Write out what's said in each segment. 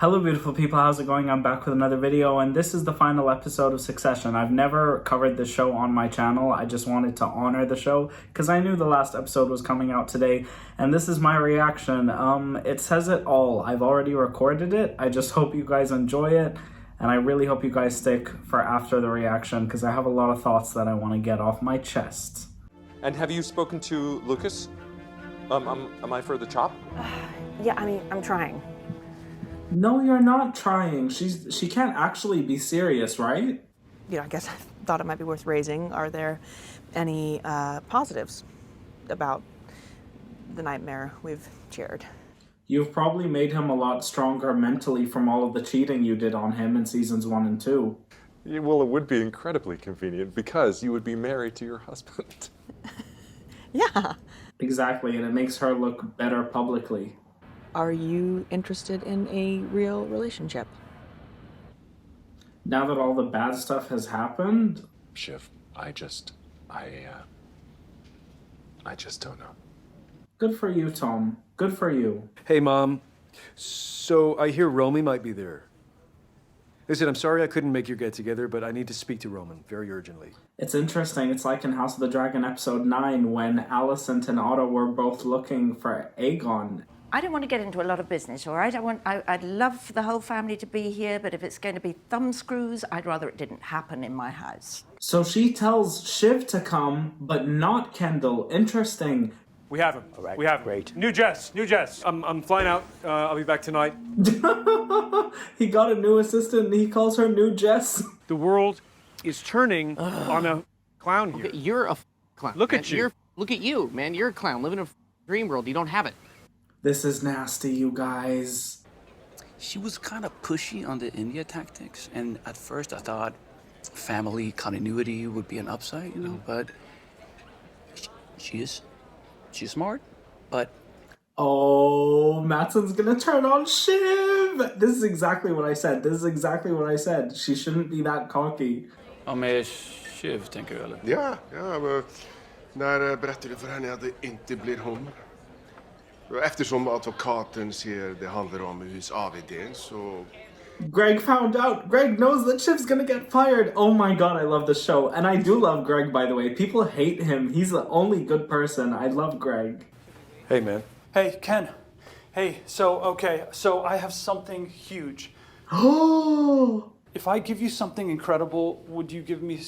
Hello beautiful people, how's it going? I'm back with another video and this is the final episode of Succession. I've never covered this show on my channel. I just wanted to honor the show because I knew the last episode was coming out today and this is my reaction. It says it all. I've already recorded it. I just hope you guys enjoy it and I really hope you guys stick for after the reaction because I have a lot of thoughts that I want to get off my chest. And have you spoken to Lucas? Am I for the chop? Yeah, I'm trying. No, you're not trying. She can't actually be serious, right? I guess I thought it might be worth raising. Are there any positives about the nightmare we've shared? You've probably made him a lot stronger mentally from all of the cheating you did on him in seasons 1 and 2. Yeah, well, it would be incredibly convenient because you would be married to your husband. Yeah. Exactly, and it makes her look better publicly. Are you interested in a real relationship? Now that all the bad stuff has happened? Shiv, I just don't know. Good for you, Tom. Good for you. Hey, Mom. So I hear Romy might be there. Listen, I'm sorry I couldn't make your get-together, but I need to speak to Roman very urgently. It's interesting. It's like in House of the Dragon episode 9 when Alicent and Otto were both looking for Aegon. I don't want to get into a lot of business, all right? I'd love for the whole family to be here, but if it's going to be thumbscrews, I'd rather it didn't happen in my house. So she tells Shiv to come, but not Kendall. Interesting. We have him. All right, we have him. great. New Jess. I'm flying out. I'll be back tonight. He got a new assistant and he calls her New Jess. The world is turning on a clown here. Okay, you're a clown. Look man. at you. Look at you, man. You're a clown living in a dream world. You don't have it. This is nasty, you guys. She was kind of pushy on the India tactics, and at first I thought family continuity would be an upside, you know, but she's smart, but... Oh, Matsson's gonna turn on Shiv! This is exactly what I said. She shouldn't be that cocky. Ja, med Shiv, tänker du, eller? Ja, men när berättade du för henne att det inte blir hon? Eftersom advokaten ser det handlar om USA-idén så... Greg found out. Greg knows that Shiv's gonna get fired. Oh my god, I love the show. And I do love Greg, by the way. People hate him. He's the only good person. I love Greg. Hey, man. Hey, Ken. Hey, so I have something huge. Oh! If I give you something incredible, would you give me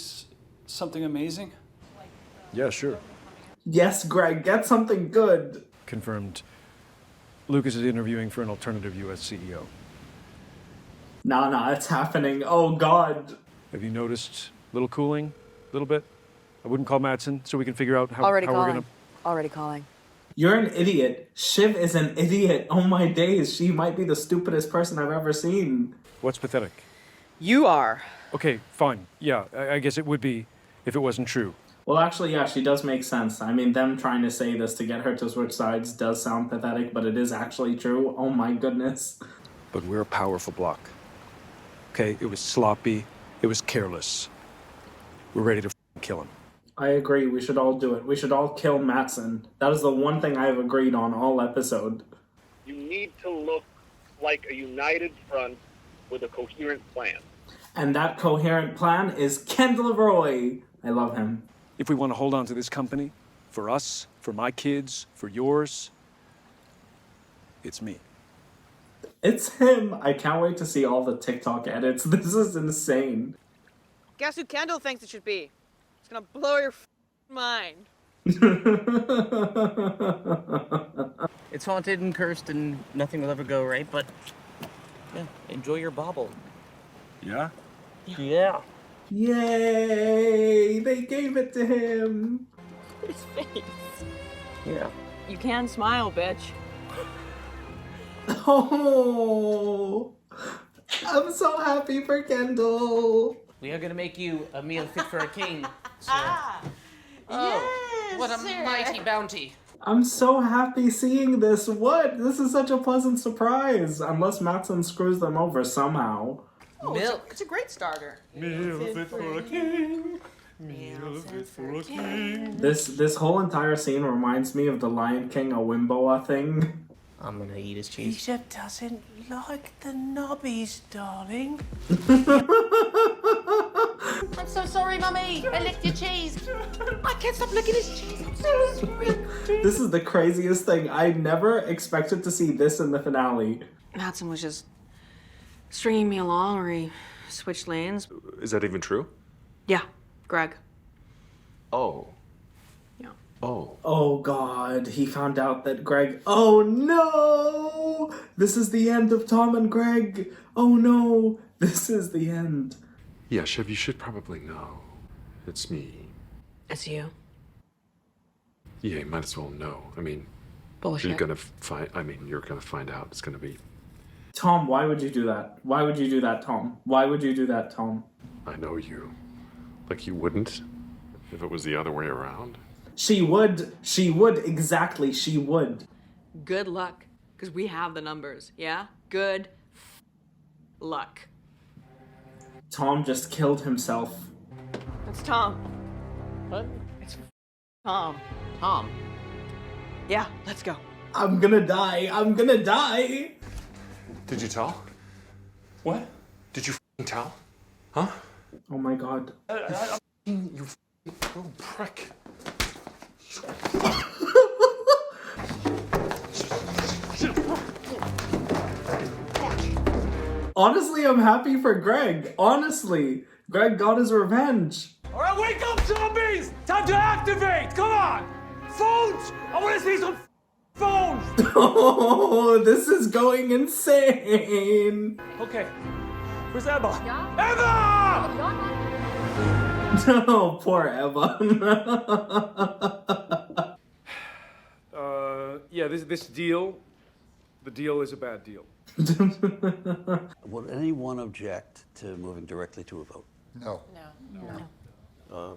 something amazing? Yeah, sure. Yes, Greg, get something good. Confirmed. Lucas is interviewing for an alternative U.S. CEO. Nah, it's happening. Oh god. Have you noticed a little cooling? A little bit? I wouldn't call Mattson so we can figure out how Already we're calling. gonna... Already calling. You're an idiot. Shiv is an idiot. Oh my days. She might be the stupidest person I've ever seen. What's pathetic? You are. Okay, fine. Yeah, I guess it would be if it wasn't true. Well, actually, yeah, she does make sense. I mean, them trying to say this to get her to switch sides does sound pathetic, but it is actually true. Oh my goodness. But we're a powerful bloc. Okay, it was sloppy. It was careless. We're ready to kill him. I agree. We should all do it. We should all kill Mattson. That is the one thing I have agreed on all episode. You need to look like a united front with a coherent plan. And that coherent plan is Kendall Roy. I love him. If we want to hold on to this company, for us, for my kids, for yours, it's me. It's him. I can't wait to see all the TikTok edits. This is insane. Guess who Kendall thinks it should be? It's gonna blow your mind. It's haunted and cursed and nothing will ever go right, but yeah, enjoy your bauble. Yeah? Yeah. Yay! They gave it to him. His face. Yeah. You can smile, bitch. Oh, I'm so happy for Kendall. We are gonna make you a meal fit for a king. So. Yes, What a mighty bounty. I'm so happy seeing this. What? This is such a pleasant surprise. Unless Mattson screws them over somehow. Oh, Milk. it's a great starter. Meal fit for a king. Meal fit for a king. This whole entire scene reminds me of the Lion King Awimboa thing. I'm gonna eat his cheese. Lisa doesn't like the knobbies, darling. I'm so sorry, Mummy. I licked your cheese. I can't stop licking his cheese. I'm so sorry. This is the craziest thing. I never expected to see this in the finale. Madsen was just stringing me along, or he switched lanes. Is that even true? Yeah, Greg. Oh. Yeah. Oh. Oh God, he found out that Greg. Oh no! This is the end of Tom and Greg. Oh no, this is the end. Yeah, Shiv, you should probably know. It's me. It's you. Yeah, you might as well know. I mean, Bullshit. you're gonna find out. It's gonna be. Tom, why would you do that? Why would you do that, Tom? Why would you do that, Tom? I know you. Like you wouldn't if it was the other way around. She would, exactly, she would. Good luck, because we have the numbers, yeah? Good luck. Tom just killed himself. It's Tom. What? It's Tom. Tom. Yeah, let's go. I'm gonna die. I'm gonna die. Did you tell? What? Did you tell? Huh? Oh my God. You little prick. Honestly, I'm happy for Greg. Honestly, Greg got his revenge. All right, wake up, zombies! Time to activate! Come on! Phones! I want to see some phones! Oh, this is going insane. Okay, where's Emma? Emma! No, poor Eva. Yeah, this deal, the deal is a bad deal. Would anyone object to moving directly to a vote? No.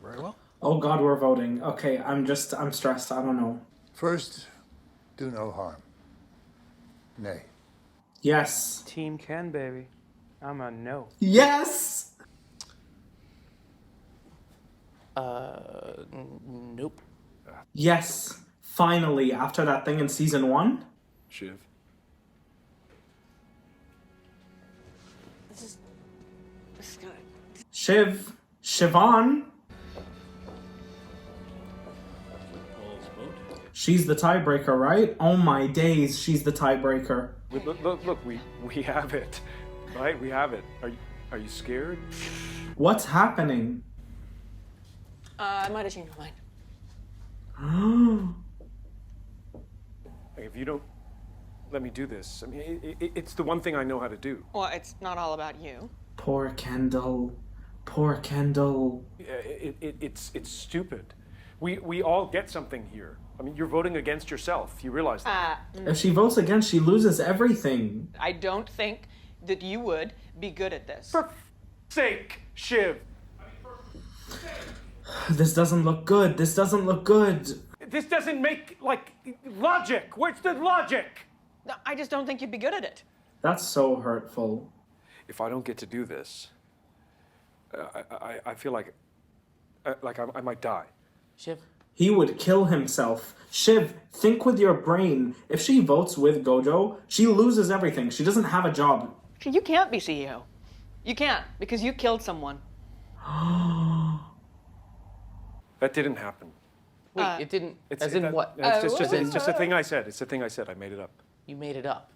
Very well. Oh God, we're voting. Okay, I'm stressed. I don't know. First, do no harm. Nay. Yes. Team Ken, baby. I'm a no. Yes. Nope. Yes. Finally, after that thing in season 1. Shiv. This is good. Shiv. Siobhan. She's the tiebreaker, right? Oh my days, she's the tiebreaker. Look, we have it, right? We have it. Are you scared? What's happening? I might have changed my mind. Like, if you don't let me do this, I mean, it's the one thing I know how to do. Well, it's not all about you. Poor Kendall. Poor Kendall. It's stupid. We all get something here. I mean, you're voting against yourself. You realize that? If she votes against, she loses everything. I don't think that you would be good at this. For sake, Shiv. This doesn't look good. This doesn't look good. This doesn't make, logic. Where's the logic? No, I just don't think you'd be good at it. That's so hurtful. If I don't get to do this, I feel like I might die. Shiv. He would kill himself. Shiv, think with your brain. If she votes with Gojo, she loses everything. She doesn't have a job. You can't be CEO. You can't, because you killed someone. That didn't happen. Wait, it didn't. What? It's just a thing I said. It's a thing I said. I made it up. You made it up.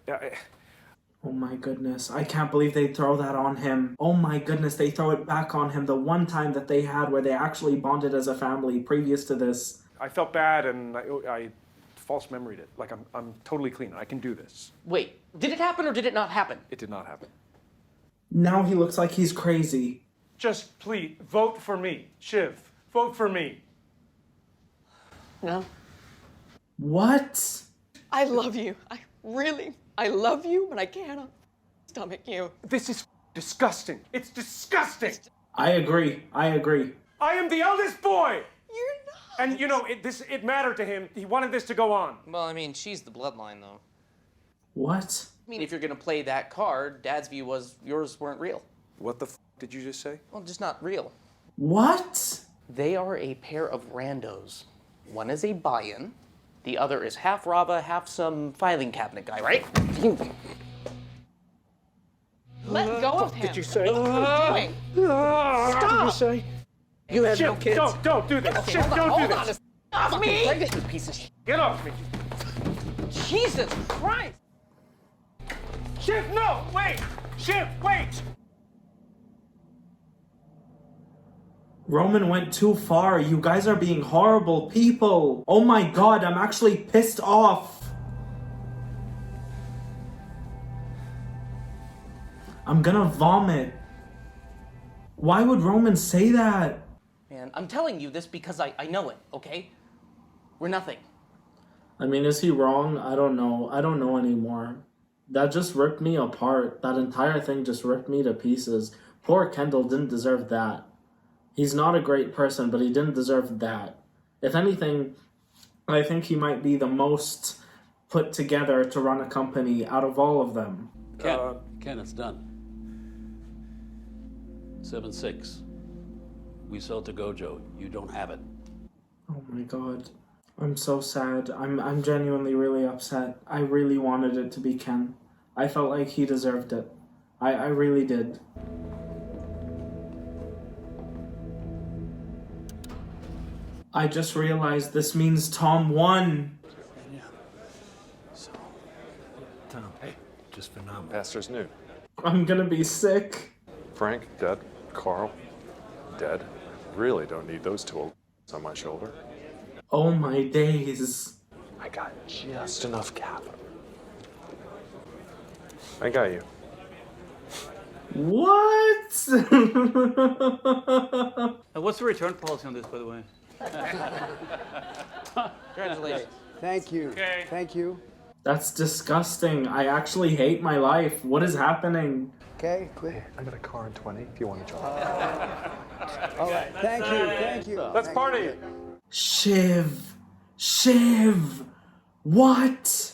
Oh my goodness. I can't believe they throw that on him. Oh my goodness, they throw it back on him. The one time that they had where they actually bonded as a family previous to this. I felt bad and I false memoried it. Like I'm totally clean. I can do this. Wait, did it happen or did it not happen? It did not happen. Now he looks like he's crazy. Just please vote for me, Shiv. Vote for me. No. What? I love you. I love you, but I cannot stomach you. This is disgusting. It's disgusting. I agree. I am the eldest boy. You're not. And it mattered to him. He wanted this to go on. Well, I mean, she's the bloodline, though. What? I mean, if you're gonna play that card, Dad's view was yours weren't real. What the did you just say? Well, just not real. What? They are a pair of randos. One is a buy-in, The other is half Rava, half some filing cabinet guy, right? Let go of him. Did you say? What are you doing? Stop! Did you say? You have no kids? Don't do this. Okay, Shiv, hold don't on, do hold this. on. Off me! Break it, you piece of shit. Get off me. Jesus Christ! Shiv, no! Wait! Shiv, wait! Roman went too far. You guys are being horrible people. Oh my god, I'm actually pissed off. I'm gonna vomit. Why would Roman say that? Man, I'm telling you this because I know it, okay? We're nothing. I mean, is he wrong? I don't know. I don't know anymore. That just ripped me apart. That entire thing just ripped me to pieces. Poor Kendall didn't deserve that. He's not a great person, but he didn't deserve that. If anything, I think he might be the most put together to run a company out of all of them. Ken, it's done. 7-6. We sell to Gojo. You don't have it. Oh my god. I'm so sad. I'm genuinely really upset. I really wanted it to be Ken. I felt like he deserved it. I really did. I just realized this means Tom won. Tom, hey, just phenomenal. Pastor's new. I'm gonna be sick. Frank, dead. Carl, dead. Really don't need those two on my shoulder. Oh my days. I got just enough capital. I got you. What? What's the return policy on this, by the way? Congratulations. Thank you. Okay. Thank you. That's disgusting. I actually hate my life. What is happening? Okay, quick. I got a car in 20 if you want to jump. All right. Thank you. Thank you. Let's Thank party. you. Shiv. What?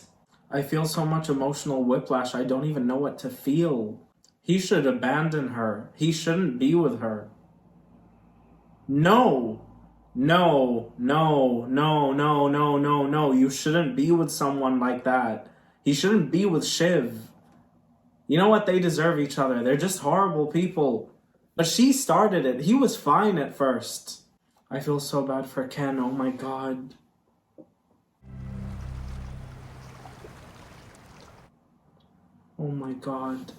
I feel so much emotional whiplash. I don't even know what to feel. He should abandon her. He shouldn't be with her. No. You shouldn't be with someone like that. He shouldn't be with Shiv. You know what? They deserve each other. They're just horrible people. But she started it. He was fine at first. I feel so bad for Ken. Oh my god. Oh my god.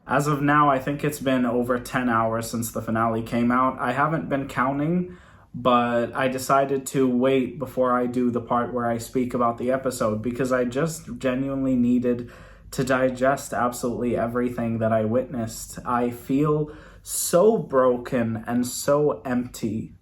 As of now, I think it's been over 10 hours since the finale came out. I haven't been counting, but I decided to wait before I do the part where I speak about the episode because I just genuinely needed to digest absolutely everything that I witnessed. I feel so broken and so empty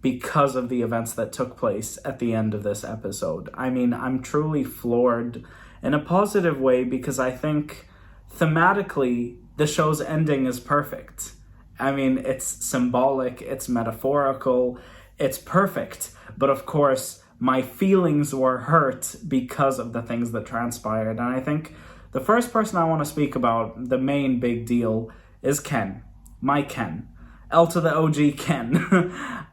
because of the events that took place at the end of this episode. I mean, I'm truly floored in a positive way because I think thematically the show's ending is perfect. I mean, it's symbolic, it's metaphorical, it's perfect. But of course, my feelings were hurt because of the things that transpired. And I think the first person I want to speak about, the main big deal, is Ken. My Ken. L to the OG Ken.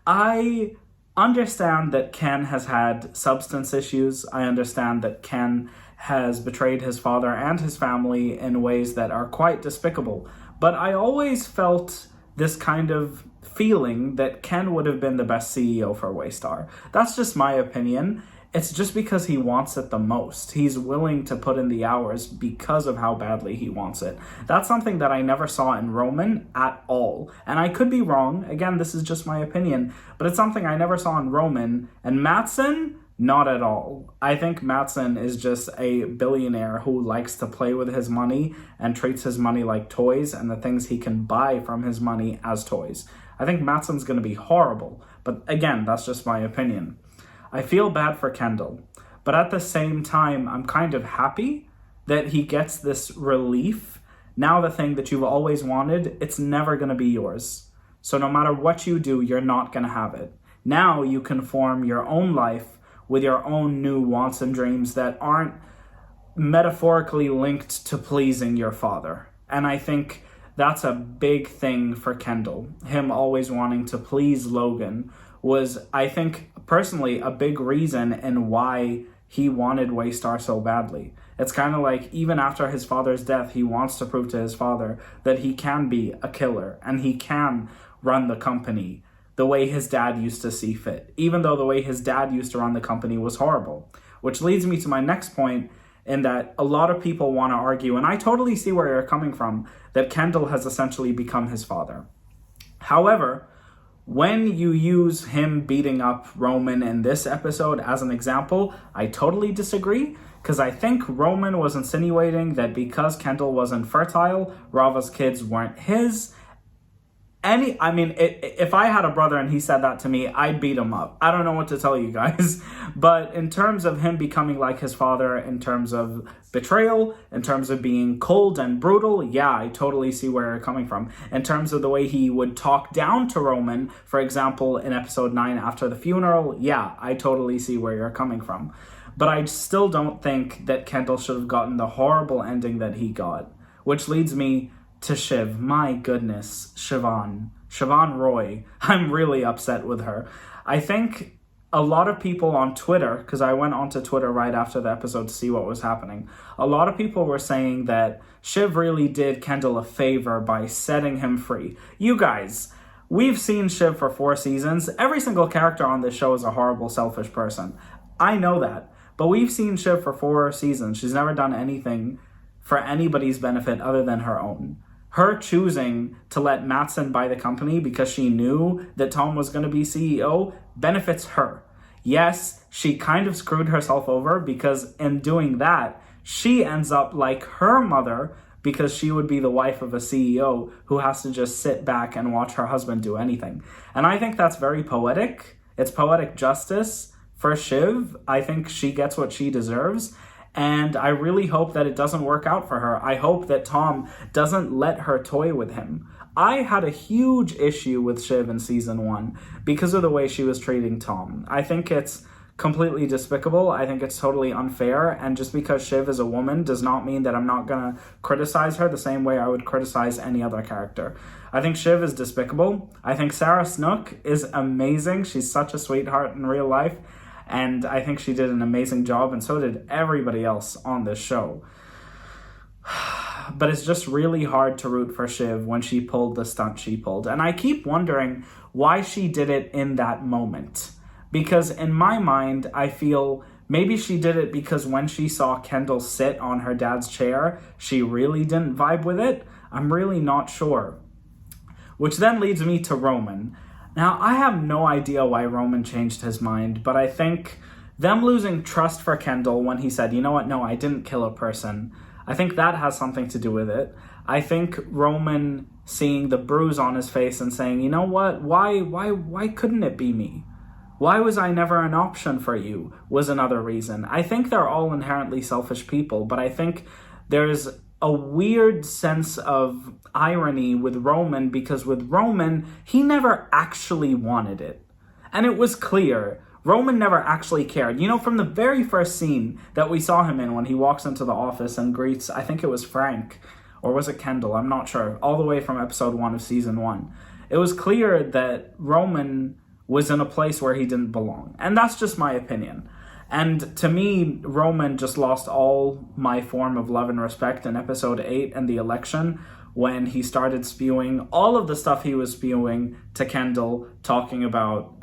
I understand that Ken has had substance issues. I understand that Ken has betrayed his father and his family in ways that are quite despicable. But I always felt this kind of feeling that Ken would have been the best CEO for Waystar. That's just my opinion. It's just because he wants it the most. He's willing to put in the hours because of how badly he wants it. That's something that I never saw in Roman at all. And I could be wrong. Again, this is just my opinion. But it's something I never saw in Roman. And Matsson, not at all. I think Matsson is just a billionaire who likes to play with his money and treats his money like toys and the things he can buy from his money as toys. I think Matsson's going to be horrible. But again, that's just my opinion. I feel bad for Kendall, but at the same time, I'm kind of happy that he gets this relief. Now the thing that you've always wanted, it's never going to be yours. So no matter what you do, you're not going to have it. Now you can form your own life with your own new wants and dreams that aren't metaphorically linked to pleasing your father. And I think that's a big thing for Kendall, him always wanting to please Logan, was, I think, personally, a big reason in why he wanted Waystar so badly. It's kind of like, even after his father's death, he wants to prove to his father that he can be a killer and he can run the company the way his dad used to see fit, even though the way his dad used to run the company was horrible. Which leads me to my next point, in that a lot of people want to argue, and I totally see where you're coming from, that Kendall has essentially become his father. However, when you use him beating up Roman in this episode as an example, I totally disagree, because I think Roman was insinuating that because Kendall wasn't fertile, Rava's kids weren't his. If I had a brother and he said that to me, I'd beat him up. I don't know what to tell you guys. But in terms of him becoming like his father, in terms of betrayal, in terms of being cold and brutal, yeah, I totally see where you're coming from. In terms of the way he would talk down to Roman, for example, in episode 9 after the funeral, yeah, I totally see where you're coming from. But I still don't think that Kendall should have gotten the horrible ending that he got. Which leads me to Shiv. My goodness, Siobhan Roy. I'm really upset with her. I think a lot of people on Twitter, because I went onto Twitter right after the episode to see what was happening, a lot of people were saying that Shiv really did Kendall a favor by setting him free. You guys, we've seen Shiv for 4 seasons. Every single character on this show is a horrible, selfish person. I know that. But we've seen Shiv for 4 seasons. She's never done anything for anybody's benefit other than her own. Her choosing to let Matsson buy the company because she knew that Tom was going to be CEO benefits her. Yes, she kind of screwed herself over because in doing that, she ends up like her mother because she would be the wife of a CEO who has to just sit back and watch her husband do anything. And I think that's very poetic. It's poetic justice for Shiv. I think she gets what she deserves. And I really hope that it doesn't work out for her. I hope that Tom doesn't let her toy with him. I had a huge issue with Shiv in season 1 because of the way she was treating Tom. I think it's completely despicable. I think it's totally unfair. And just because Shiv is a woman does not mean that I'm not going to criticize her the same way I would criticize any other character. I think Shiv is despicable. I think Sarah Snook is amazing. She's such a sweetheart in real life. And I think she did an amazing job, and so did everybody else on this show. But it's just really hard to root for Shiv when she pulled the stunt she pulled. And I keep wondering why she did it in that moment. Because in my mind, I feel maybe she did it because when she saw Kendall sit on her dad's chair, she really didn't vibe with it. I'm really not sure. Which then leads me to Roman. Now, I have no idea why Roman changed his mind, but I think them losing trust for Kendall when he said, you know what, no, I didn't kill a person, I think that has something to do with it. I think Roman seeing the bruise on his face and saying, you know what, why couldn't it be me? Why was I never an option for you? Was another reason. I think they're all inherently selfish people, but I think there's a weird sense of irony with Roman because with Roman, he never actually wanted it. And it was clear. Roman never actually cared. You know, from the very first scene that we saw him in when he walks into the office and greets, I think it was Frank, or was it Kendall? I'm not sure. All the way from episode 1 of season 1. It was clear that Roman was in a place where he didn't belong. And that's just my opinion. And to me, Roman just lost all my form of love and respect in episode 8 and the election when he started spewing all of the stuff he was spewing to Kendall, talking about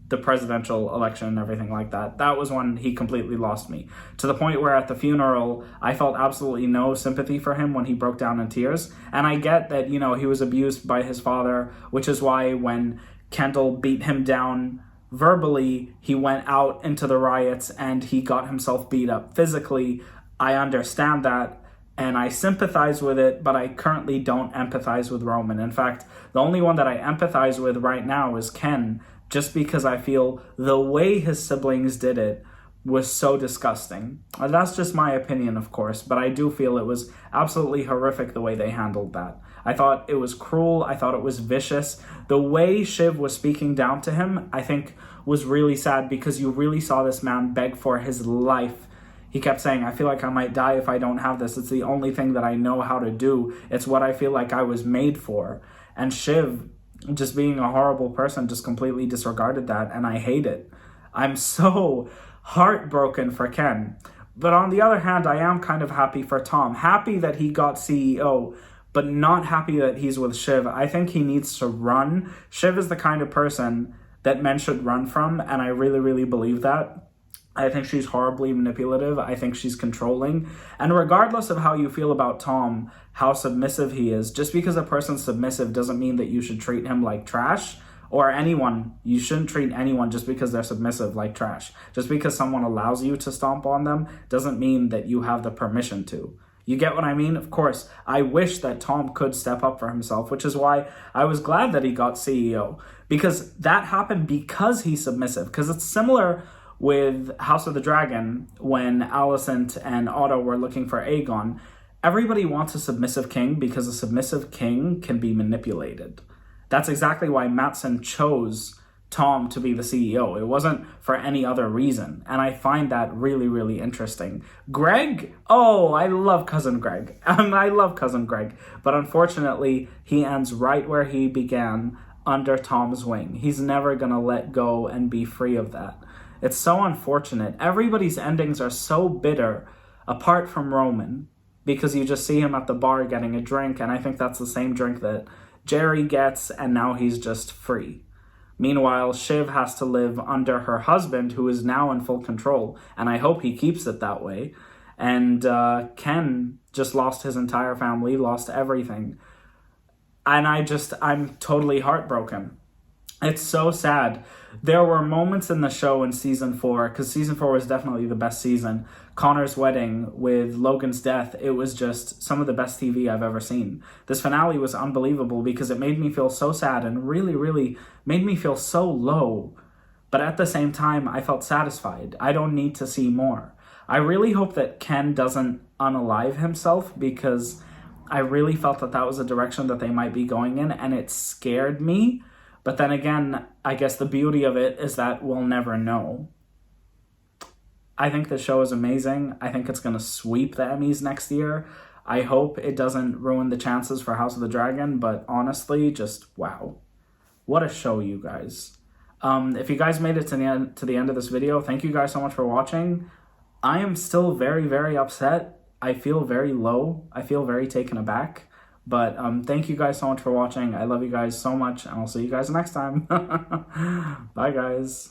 the presidential election and everything like that. That was when he completely lost me. To the point where at the funeral, I felt absolutely no sympathy for him when he broke down in tears. And I get that, you know, he was abused by his father, which is why when Kendall beat him down verbally, he went out into the riots and he got himself beat up physically. I understand that and I sympathize with it, but I currently don't empathize with Roman. In fact, the only one that I empathize with right now is Ken, just because I feel the way his siblings did it was so disgusting. That's just my opinion, of course, but I do feel it was absolutely horrific the way they handled that. I thought it was cruel. I thought it was vicious. The way Shiv was speaking down to him, I think, was really sad because you really saw this man beg for his life. He kept saying, I feel like I might die if I don't have this. It's the only thing that I know how to do. It's what I feel like I was made for. And Shiv just being a horrible person, just completely disregarded that, and I hate it. I'm so heartbroken for Ken. But on the other hand, I am kind of happy for Tom. Happy that he got CEO, but not happy that he's with Shiv. I think he needs to run. Shiv is the kind of person that men should run from, and I really, really believe that. I think she's horribly manipulative. I think she's controlling. And regardless of how you feel about Tom, how submissive he is, just because a person's submissive doesn't mean that you should treat him like trash. Or anyone. You shouldn't treat anyone just because they're submissive like trash. Just because someone allows you to stomp on them doesn't mean that you have the permission to. You get what I mean? Of course, I wish that Tom could step up for himself, which is why I was glad that he got CEO. Because that happened because he's submissive. Because it's similar with House of the Dragon, when Alicent and Otto were looking for Aegon. Everybody wants a submissive king because a submissive king can be manipulated. That's exactly why Matsson chose Tom to be the CEO. It wasn't for any other reason. And I find that really, really interesting. Greg? Oh, I love Cousin Greg. I love Cousin Greg. But unfortunately, he ends right where he began, under Tom's wing. He's never going to let go and be free of that. It's so unfortunate. Everybody's endings are so bitter, apart from Roman, because you just see him at the bar getting a drink, and I think that's the same drink that Jerry gets, and now he's just free. Meanwhile, Shiv has to live under her husband, who is now in full control, and I hope he keeps it that way. And Ken just lost his entire family, lost everything. And I'm totally heartbroken. It's so sad. There were moments in the show in season 4, because season 4 was definitely the best season. Connor's wedding with Logan's death, it was just some of the best TV I've ever seen. This finale was unbelievable because it made me feel so sad and really, really made me feel so low. But at the same time, I felt satisfied. I don't need to see more. I really hope that Ken doesn't unalive himself, because I really felt that that was a direction that they might be going in, and it scared me. But then again, I guess the beauty of it is that we'll never know. I think the show is amazing. I think it's going to sweep the Emmys next year. I hope it doesn't ruin the chances for House of the Dragon, but honestly, just wow. What a show, you guys. If you guys made it to the end of this video, thank you guys so much for watching. I am still very, very upset. I feel very low. I feel very taken aback. But thank you guys so much for watching. I love you guys so much, and I'll see you guys next time. Bye, guys.